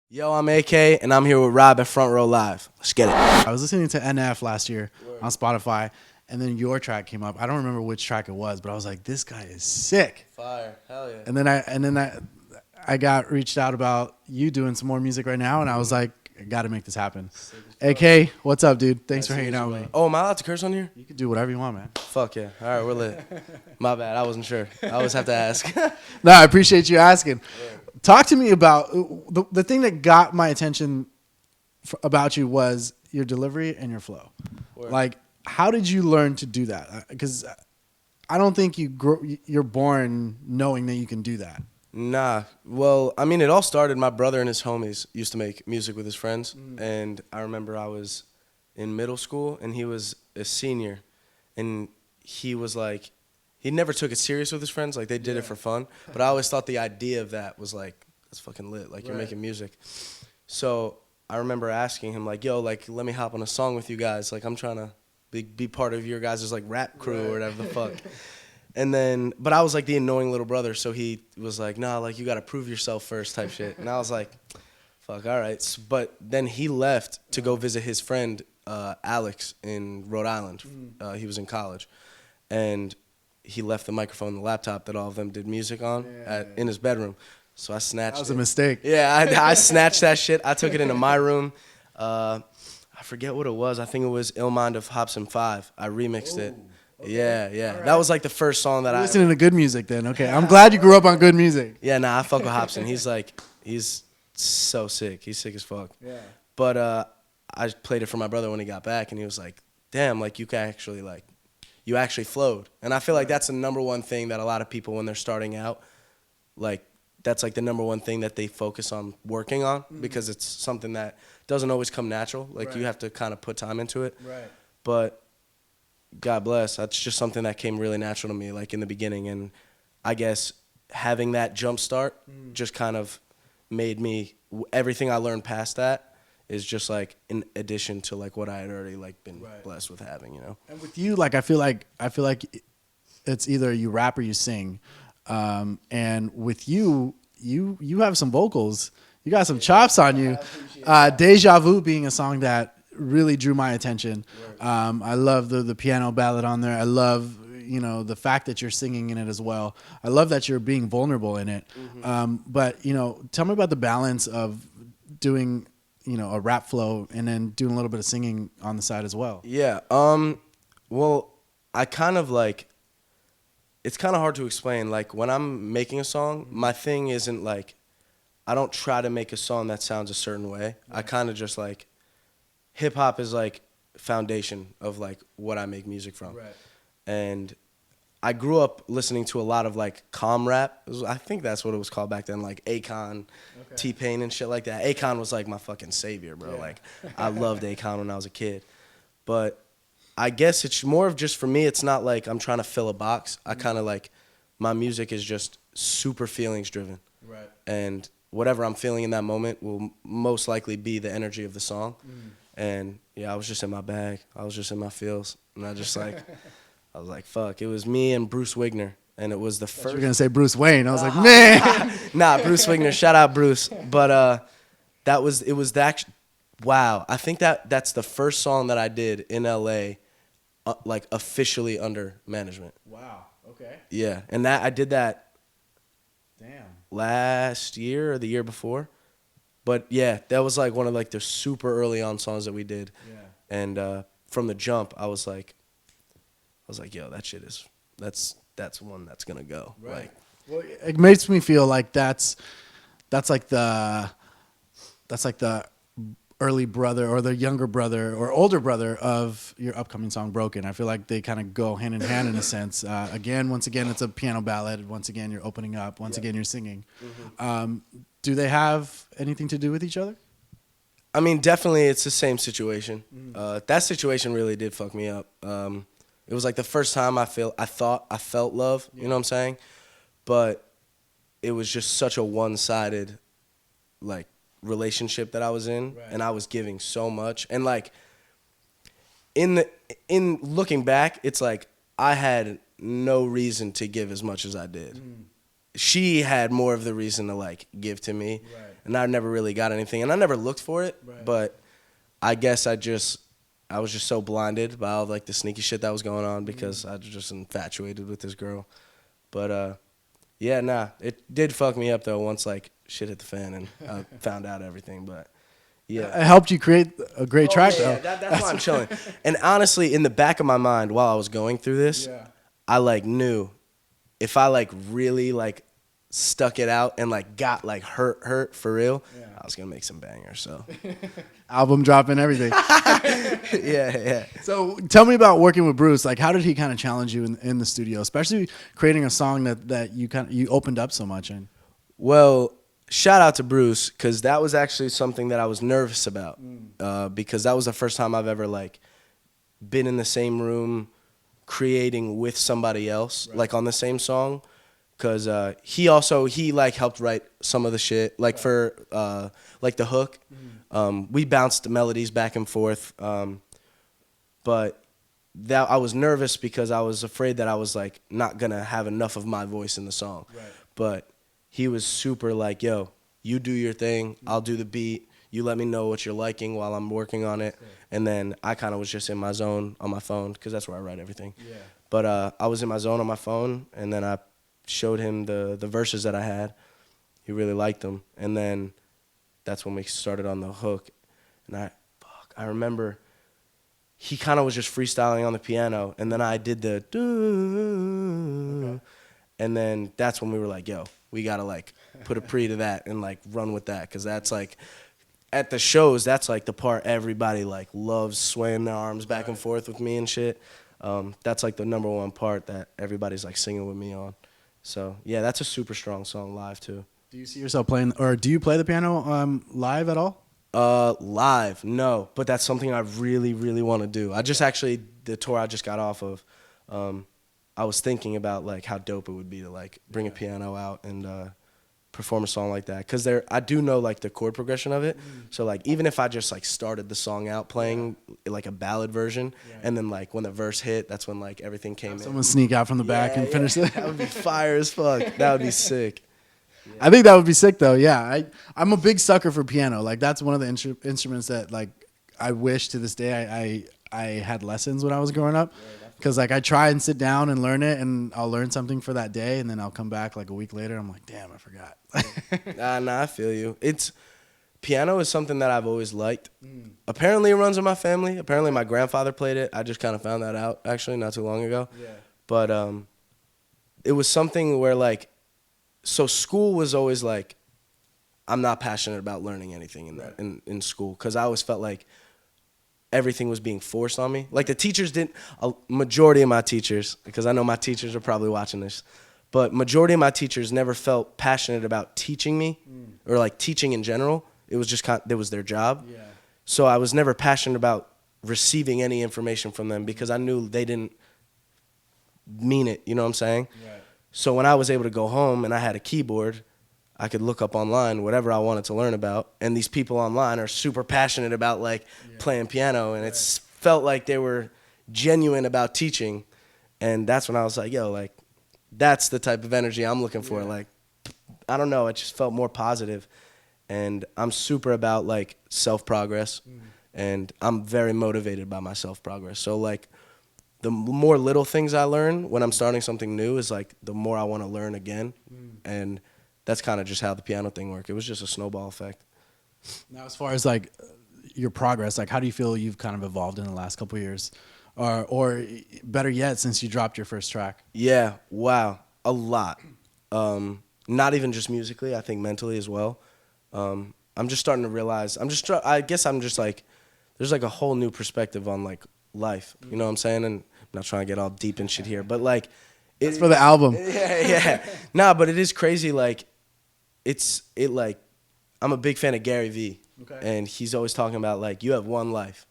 Yo, I'm AK, and I'm here with Rob at Front Row Live. Let's get it. I was listening to NF last year on Spotify, and then your track came up. I don't remember which track it was, but I was like, "This guy is sick." Fire, hell yeah. And then I got reached out about you doing some more music right now, and I was like, "I got to make this happen." AK, what's up, dude? Thanks for hanging out with me. Oh, am I allowed to curse on here? You can do whatever you want, man. Fuck yeah. All right, we're lit. My bad, I wasn't sure. I always have to ask. No, I appreciate you asking. Talk to me about the thing that got my attention about you was your delivery and your flow. Word. Like, how did you learn to do that? Because I don't think you're born knowing that you can do that. Nah, well, I mean, it all started, my brother and his homies used to make music with his friends, and I remember I was in middle school, and he was a senior, and he was like, he never took it serious with his friends, like, they did it for fun, but I always thought the idea of that was like, that's fucking lit, like, you're making music. So I remember asking him, like, yo, like, let me hop on a song with you guys, like, I'm trying to be part of your guys' like rap crew or whatever the fuck. And then, but I was like the annoying little brother, so he was like, nah, like, you got to prove yourself first type shit. And I was like, fuck, all right. But then he left to go visit his friend, Alex, in Rhode Island. He was in college. And he left the microphone and the laptop that all of them did music on in his bedroom. So I snatched it. That was a mistake. Yeah, I snatched that shit. I took it into my room. I forget what it was. I think it was Ill Mind of Hops and Five. I remixed it. Okay. Yeah. Right. That was like the first song that Listening to good music then. Okay. I'm glad you grew up on good music. Yeah, nah, I fuck with Hobson. He's so sick. He's sick as fuck. Yeah. But I played it for my brother when he got back, and he was like, damn, like, you actually flowed. And I feel like that's the number one thing that a lot of people, when they're starting out, like, that's like the number one thing that they focus on working on, because it's something that doesn't always come natural. Like, you have to kind of put time into it. Right. But God bless, that's just something that came really natural to me, like, in the beginning. And I guess having that jump start just kind of made me, everything I learned past that is just like in addition to like what I had already like been blessed with having, you know. And with you, like, I feel like it's either you rap or you sing. And with you have some vocals. You got some chops on you. Deja Vu being a song that really drew my attention. I love the piano ballad on there. I love, the fact that you're singing in it as well. I love that you're being vulnerable in it. But, tell me about the balance of doing, a rap flow and then doing a little bit of singing on the side as well. Yeah. Well, I kind of like, it's kind of hard to explain. Like, when I'm making a song, my thing isn't like, I don't try to make a song that sounds a certain way. I kind of just like, hip hop is like foundation of like what I make music from. Right. And I grew up listening to a lot of like calm rap. I think that's what it was called back then, like Akon, T-Pain and shit like that. Akon was like my fucking savior, bro. Yeah. Like, I loved Akon when I was a kid. But I guess it's more of just, for me, it's not like I'm trying to fill a box. I kind of like, my music is just super feelings driven. Right. And whatever I'm feeling in that moment will most likely be the energy of the song. And yeah, I was just in my bag. I was just in my feels. And I just like, I was like, fuck. It was me and Bruce Wigner. And it was the first. You were going to say Bruce Wayne. I was like, man. Nah, Bruce Wigner. Shout out Bruce. But wow. I think that's the first song that I did in LA, like officially under management. Wow. Okay. Yeah. And I did that. Damn. Last year or the year before. But yeah, that was like one of like the super early on songs that we did. Yeah. And from the jump, I was like, yo, that shit is, that's one that's gonna go. Right. Like, well, it makes me feel like that's like the early brother or the younger brother or older brother of your upcoming song Broken. I feel like they kind of go hand in hand in a sense. Once again, it's a piano ballad. Once again, you're opening up. Once again, you're singing. Do they have anything to do with each other? I mean, definitely it's the same situation. That situation really did fuck me up. It was like the first time I thought I felt love, you know what I'm saying? But it was just such a one-sided like relationship that I was in, and I was giving so much. And like in looking back, it's like I had no reason to give as much as I did. she had more of the reason to like give to me, and I never really got anything, and I never looked for it. But I guess I was just so blinded by all like the sneaky shit that was going on because I was just infatuated with this girl. But yeah, nah, it did fuck me up though once like shit hit the fan and I found out everything. But yeah, It helped you create a great track, though. yeah, that's why I'm chilling. And honestly, in the back of my mind while I was going through this, I like knew if I like really like stuck it out and like got like hurt for real, I was gonna make some bangers. So Album drop and everything. yeah. So tell me about working with Bruce. Like, how did he kind of challenge you in the studio, especially creating a song that you opened up so much in? Well, shout out to Bruce because that was actually something that I was nervous about because that was the first time I've ever like been in the same room creating with somebody else like on the same song. Cause he like helped write some of the shit like for like the hook. We bounced the melodies back and forth, but that I was nervous because I was afraid that I was like not gonna have enough of my voice in the song. But he was super like, yo, you do your thing, I'll do the beat. You let me know what you're liking while I'm working on it, and then I kind of was just in my zone on my phone because that's where I write everything. But I was in my zone on my phone, and then I showed him the verses that I had. He really liked them, and then that's when we started on the hook. And I remember he kind of was just freestyling on the piano, and then I did the and then that's when we were like, yo, we gotta like put a pre to that and like run with that, because that's like at the shows, that's like the part everybody like loves, swaying their arms back and forth with me and shit. That's like the number one part that everybody's like singing with me on. So yeah, that's a super strong song live too. Do you see yourself playing, or do you play the piano live at all? Live, no, but that's something I really, really want to do. I just actually, the tour I just got off of, I was thinking about like how dope it would be to like bring a piano out and perform a song like that, because I do know like the chord progression of it. So like even if I just like started the song out playing like a ballad version, and then like when the verse hit, that's when like everything came in. Someone sneak out from the back and finish it. That would be fire as fuck. That would be sick. I think that would be sick though. Yeah, I'm a big sucker for piano. Like that's one of the instruments that like I wish to this day I had lessons when I was growing up. Because like I try and sit down and learn it, and I'll learn something for that day, and then I'll come back like a week later. I'm like, damn, I forgot. Nah, I feel you. Piano is something that I've always liked. Apparently, it runs in my family. Apparently, my grandfather played it. I just kind of found that out actually not too long ago. But it was something where like, so school was always like, I'm not passionate about learning anything in school, because I always felt like everything was being forced on me. Like the teachers didn't, a majority of my teachers, because I know my teachers are probably watching this, but majority of my teachers never felt passionate about teaching me or like teaching in general. It was just it was their job. So I was never passionate about receiving any information from them because I knew they didn't mean it, you know what I'm saying? So when I was able to go home and I had a keyboard, I could look up online whatever I wanted to learn about, and these people online are super passionate about like playing piano, and it's felt like they were genuine about teaching, and that's when I was like, yo, like that's the type of energy I'm looking for. Like, I don't know, it just felt more positive, and I'm super about like self-progress, and I'm very motivated by my self-progress. So like the more little things I learn when I'm starting something new is like the more I want to learn again, and that's kind of just how the piano thing worked. It was just a snowball effect. Now, as far as like your progress, like how do you feel you've kind of evolved in the last couple of years, or better yet, since you dropped your first track? Yeah, wow, a lot. Not even just musically, I think mentally as well. I'm just starting to realize, I guess I'm just like, there's like a whole new perspective on like life, you know what I'm saying? And I'm not trying to get all deep in shit here, but like, it's for the album. Yeah. Nah, but it is crazy. Like, like, I'm a big fan of Gary Vee, and he's always talking about like, you have one life,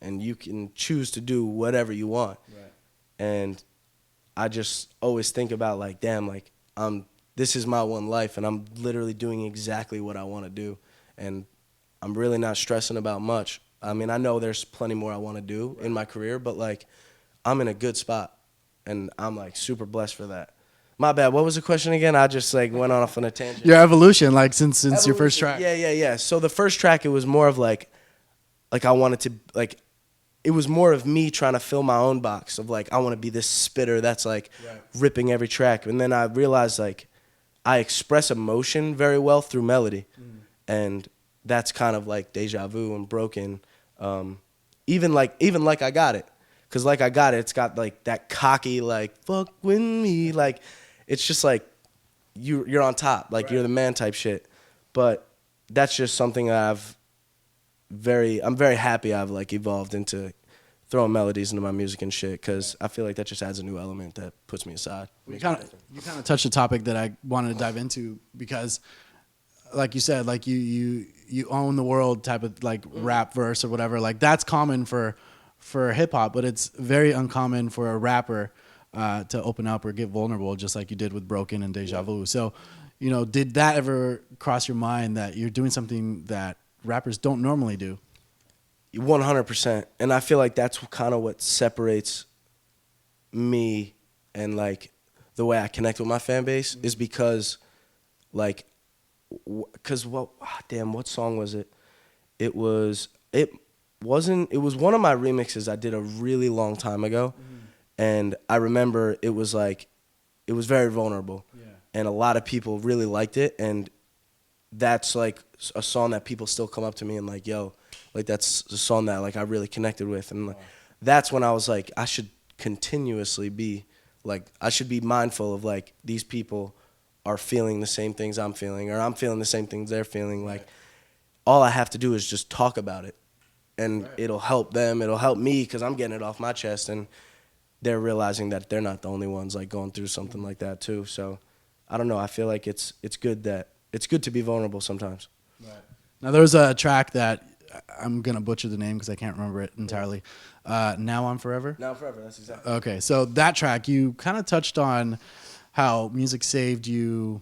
and you can choose to do whatever you want. And I just always think about like, damn, like this is my one life, and I'm literally doing exactly what I want to do, and I'm really not stressing about much. I mean, I know there's plenty more I want to do in my career, but like, I'm in a good spot, and I'm like super blessed for that. My bad. What was the question again? I just like went off on a tangent. Your evolution, like since your first track. Yeah. So the first track, it was more of like I wanted to like, it was more of me trying to fill my own box of like, I want to be this spitter that's like ripping every track. And then I realized like I express emotion very well through melody. And that's kind of like Deja Vu and Broken. Even like I Got It. Cause like I Got It, it's got like that cocky, like, fuck with me. Like, it's just like, you're on top. Like, you're the man type shit. But that's just something I'm very happy I've like evolved into throwing melodies into my music and shit. Cause I feel like that just adds a new element that puts me aside. You kind of touched a topic that I wanted to dive into because, like you said, like you own the world type of like rap verse or whatever. Like that's common for hip hop, but it's very uncommon for a rapper to open up or get vulnerable, just like you did with Broken and Deja Vu. So, you know, did that ever cross your mind that you're doing something that rappers don't normally do? 100%. And I feel like that's kind of what separates me and like the way I connect with my fan base is because like, what song was it? It was one of my remixes I did a really long time ago. And I remember it was very vulnerable. Yeah. And a lot of people really liked it. And that's like a song that people still come up to me and like, yo, like that's a song that like I really connected with. And like, that's when I was like, I should continuously be like, I should be mindful of like these people are feeling the same things I'm feeling, or I'm feeling the same things they're feeling. Like all I have to do is just talk about it. And it'll help them, it'll help me because I'm getting it off my chest and they're realizing that they're not the only ones like going through something like that too. So I don't know, I feel like it's good to be vulnerable sometimes. Right. Now there's a track that I'm gonna butcher the name because I can't remember it entirely. Now I'm Forever. Now I'm Forever, that's exactly. Okay, so that track you kind of touched on how music saved your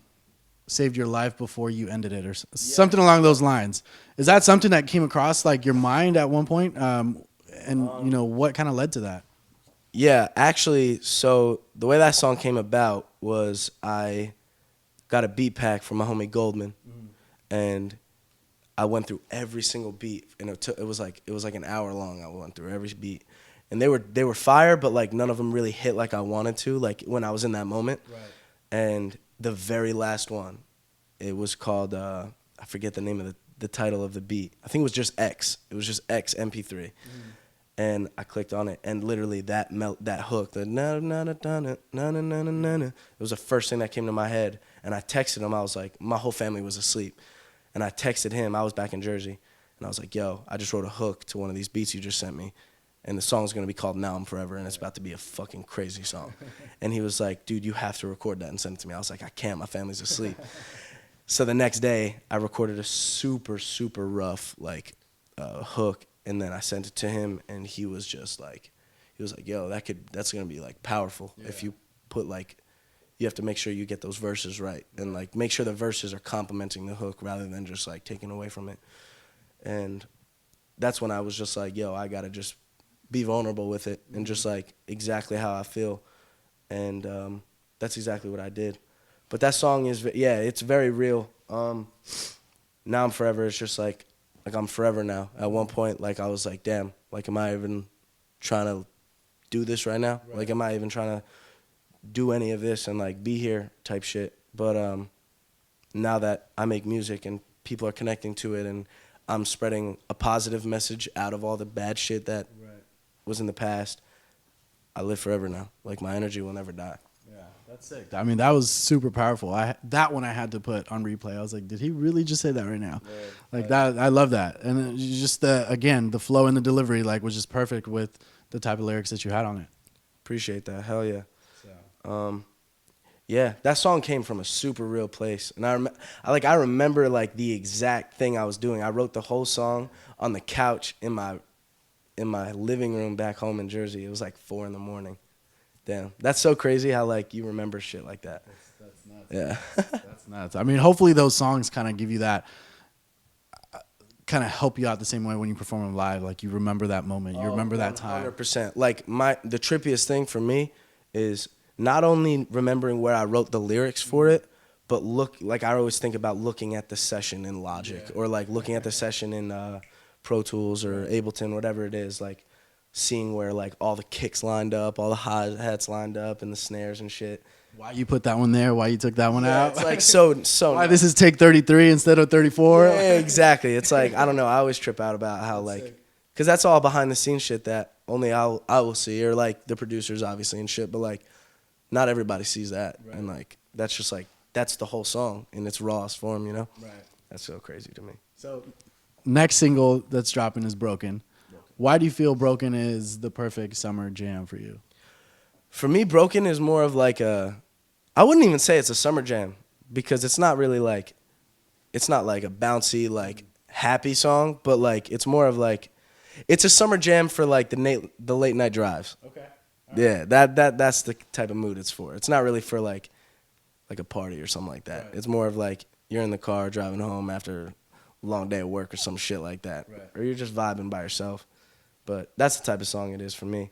life before you ended it, or something along those lines. Is that something that came across like your mind at one point? And you know what kind of led to that? Yeah, actually, so the way that song came about was I got a beat pack from my homie Goldman, and I went through every single beat, and it was like an hour long. I went through every beat, and they were fire, but like none of them really hit like I wanted to, like when I was in that moment. Right. And the very last one, it was called I forget the name of the title of the beat. I think it was just X. It was just X MP3. And I clicked on it, and literally that hook, the na na na na na na na na na na, it was the first thing that came to my head. And I texted him. I was like, my whole family was asleep, and I texted him. I was back in Jersey, and I was like, yo, I just wrote a hook to one of these beats you just sent me, and the song's gonna be called Now I'm Forever, and it's about to be a fucking crazy song. And he was like, dude, you have to record that and send it to me. I was like, I can't. My family's asleep. So the next day, I recorded a super super rough like hook. And then I sent it to him, and he was like, yo, that's gonna be like powerful if you put like, you have to make sure you get those verses right, and like make sure the verses are complementing the hook rather than just like taking away from it. And that's when I was just like, yo, I gotta just be vulnerable with it and just like exactly how I feel, and that's exactly what I did. But that song is, it's very real. Now I'm Forever. It's just like I'm forever now. At one point, like I was like, damn, like am I even trying to do this right now? Right. Like am I even trying to do any of this and like be here type shit? But now that I make music and people are connecting to it and I'm spreading a positive message out of all the bad shit that was in the past, I live forever now. Like my energy will never die. That's sick. I mean, that was super powerful. That one I had to put on replay. I was like, did he really just say that right now? Like that, I love that. And it just the flow and the delivery like was just perfect with the type of lyrics that you had on it. Appreciate that. Hell yeah. Yeah, that song came from a super real place, and I remember like the exact thing I was doing. I wrote the whole song on the couch in my living room back home in Jersey. It was like 4 a.m. Damn, that's so crazy how like you remember shit like that. That's nuts. Yeah, that's nuts. I mean, hopefully those songs kind of give you that, kind of help you out the same way when you perform them live. Like you remember that moment, you remember that time. 100%. Like the trippiest thing for me is not only remembering where I wrote the lyrics for it, but I always think about looking at the session in Logic or like looking at the session in Pro Tools or Ableton, whatever it is, like seeing where like all the kicks lined up, all the hi-hats lined up and the snares and shit. Why you put that one there? Why you took that one out? It's like so Why this is take 33 instead of 34? Yeah, exactly. It's like, I don't know, I always trip out about how like, because that's all behind the scenes shit that only I will see, or like the producers obviously and shit, but like not everybody sees that. Right. And like that's just like, that's the whole song in its rawest form, you know? Right. That's so crazy to me. So next single that's dropping is Broken. Why do you feel Broken is the perfect summer jam for you? For me, Broken is more of like I wouldn't even say it's a summer jam, because it's not really like, it's not like a bouncy, like happy song, but like it's more of like, it's a summer jam for like the late night drives. Okay. Yeah, that's the type of mood it's for. It's not really for like a party or something like that. Right. It's more of like you're in the car driving home after a long day of work or some shit like that. Right. Or you're just vibing by yourself. But that's the type of song it is for me.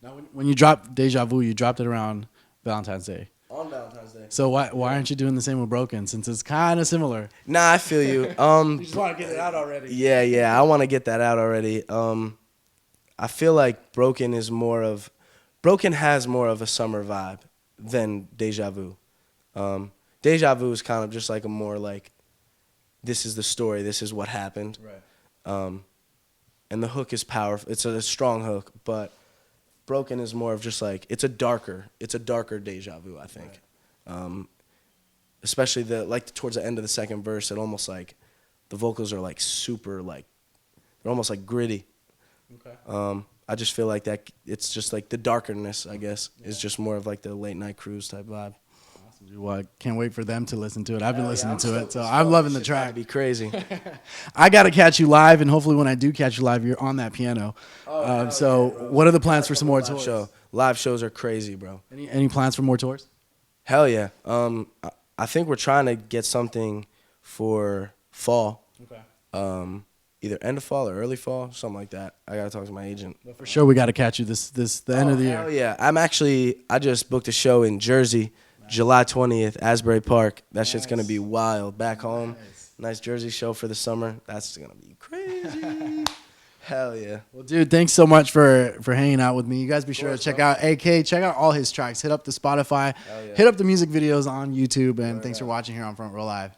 Now, when you dropped Deja Vu, you dropped it around Valentine's Day. On Valentine's Day. So why aren't you doing the same with Broken, since it's kind of similar? Nah, I feel you. You just want to get it out already. Yeah, I want to get that out already. I feel like Broken has more of a summer vibe than Deja Vu. Deja Vu is kind of just like a more like, this is the story, this is what happened. Right. And the hook is powerful. It's a strong hook, but Broken is more of just like, it's a darker Deja Vu, I think. Right. Especially towards the end of the second verse, it almost like the vocals are like super like, they're almost like gritty. Okay. I just feel like that it's just like the darkness, I guess, is just more of like the late night cruise type vibe. Well, I can't wait for them to listen to it. I've been listening to it, so I'm loving the track. That'd be crazy. I got to catch you live, and hopefully when I do catch you live, you're on that piano. What are the plans for some more tours? Live shows are crazy, bro. Any plans for more tours? Hell yeah. I think we're trying to get something for fall. Okay. Either end of fall or early fall, something like that. I gotta talk to my agent. But for sure, we got to catch you the end of the year. Hell yeah. I just booked a show in Jersey. July 20th, Asbury Park. That shit's going to be wild. Back home, nice Jersey show for the summer. That's going to be crazy. Hell yeah. Well, dude, thanks so much for hanging out with me. You guys be sure to check out AK. Check out all his tracks. Hit up the Spotify. Hit up the music videos on YouTube. And thanks for watching here on Front Row Live.